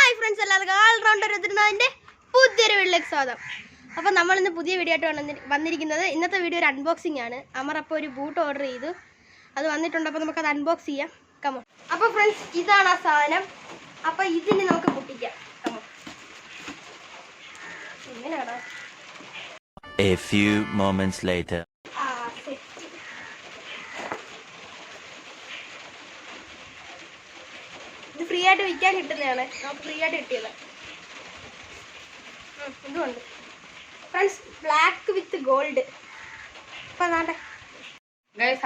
Hi friends, എല്ലാവർക്കും allrounder എത്തുന്നതിൻ്റെ പുതിയൊരു വീഡിയോയിലേക്ക് സ്വാഗതം. അപ്പോൾ നമ്മളിന്ന് പുതിയ വീഡിയോ ആയിട്ട് വന്നിരിക്കുന്നത്. ഇന്നത്തെ വീഡിയോ ഒരു അൺബോക്സിംഗ് ആണ്. അമർ അപ്പോൾ ഒരു ബൂട്ട് ഓർഡർ ചെയ്തു, അത് വന്നിട്ടുണ്ട്. അപ്പോൾ നമുക്കത് അൺബോക്സ് ചെയ്യാം. കമോ. അപ്പോൾ ഫ്രണ്ട്സ്, ഇതാണ് ആ സാധനം. അപ്പോൾ ഇതിന് നമുക്ക് പൊട്ടിക്കാം. കമോ. എങ്ങനെയാണോ? A few moments later. ഇത് ഫ്രീ ആയിട്ട് വിൽക്കാൻ കിട്ടുന്നതാണ്. നമുക്ക് ഫ്രീ ആയിട്ട് കിട്ടിയത്. ഇതുണ്ട് ഫ്രണ്ട്സ്, ബ്ലാക്ക് വിത്ത് ഗോൾഡ്. അപ്പൊ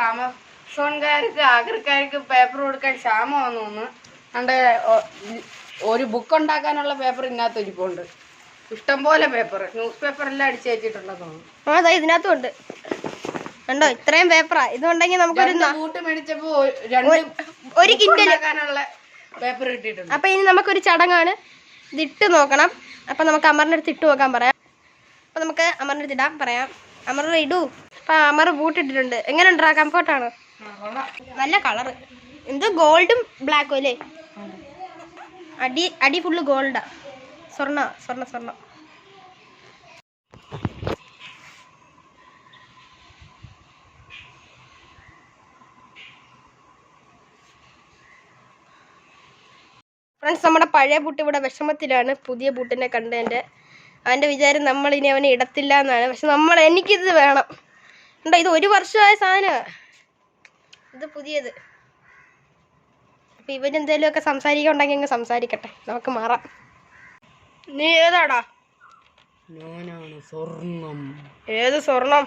ആമസോൺകാർക്ക് ആഗ്രഹക്കാർക്ക് പേപ്പർ കൊടുക്കാൻ ക്ഷാമമാണെന്ന് തോന്നുന്നു. അണ്ട് ഒരു ബുക്ക് ഉണ്ടാക്കാനുള്ള പേപ്പർ ഇതിനകത്ത് ഇരിപ്പുണ്ട്. ഇഷ്ടംപോലെ പേപ്പർ, ന്യൂസ് പേപ്പർ എല്ലാം അടിച്ചു കയറ്റിട്ടുണ്ടെന്ന് തോന്നുന്നു. അതെ, ഇതിനകത്തും ഉണ്ട്. കണ്ടോ, ഇത്രയും പേപ്പറാ. ഇതുണ്ടെങ്കിൽ നമുക്കൊരു ബൂട്ട് മേടിച്ചപ്പോ ഒരു കിൻഡൽ പേപ്പർ കിട്ടിയിട്ടുണ്ട്. അപ്പൊ ഇനി നമുക്കൊരു ചടങ്ങാണ്. ഇതിട്ട് നോക്കണം. അപ്പൊ നമുക്ക് അമറിന്റെ അടുത്ത് ഇട്ട് നോക്കാൻ പറയാം. അപ്പൊ നമുക്ക് അമറിന്റെ അടുത്ത് ഇടാൻ പറയാം. അമർ ഇടൂ. അപ്പൊ അമർ ബൂട്ട് ഇട്ടിട്ടുണ്ട്. എങ്ങനെ ഉണ്ടാ? കംഫർട്ടാണോ? നല്ല കളറ്. എന്ത് ഗോൾഡും ബ്ലാക്കും അല്ലേ? അടി ഫുള്ള് ഗോൾഡാ. സ്വർണ്ണ. ഫ്രണ്ട്സ്, നമ്മുടെ പഴയ ബൂട്ട് ഇവിടെ വിഷമത്തിലാണ്. പുതിയ ബൂട്ടിനെ കണ്ടതിൻ്റെ അവൻ്റെ വിചാരം നമ്മളിനി അവനെ ഇടത്തില്ല എന്നാണ്. പക്ഷെ എനിക്കിത് വേണം. ഉണ്ടോ, ഇത് 1 വർഷമായ സാധനമാണ്. ഇത് പുതിയത്. അപ്പം ഇവരെന്തേലുമൊക്കെ സംസാരിക്കുന്നുണ്ടെങ്കിൽ അങ്ങ് സംസാരിക്കട്ടെ. നമുക്ക് മാറാം. നീ ഏതാടാ? ഞാനാണ് സ്വർണം. ഏത് സ്വർണം?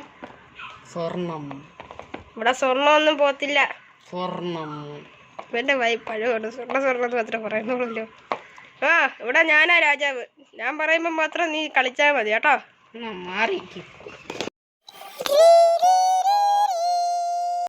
ഇവിടെ സ്വർണ്ണമൊന്നും പോത്തില്ല. ഇവന്റെ പഴമാണ്. സ്വർണ്ണം മാത്രമേ പറയുന്നുള്ളൂ. ആ, ഇവിടെ ഞാനാ രാജാവ്. ഞാൻ പറയുമ്പോൾ മാത്രം നീ കളിച്ചാൽ മതി കേട്ടോ. മാറി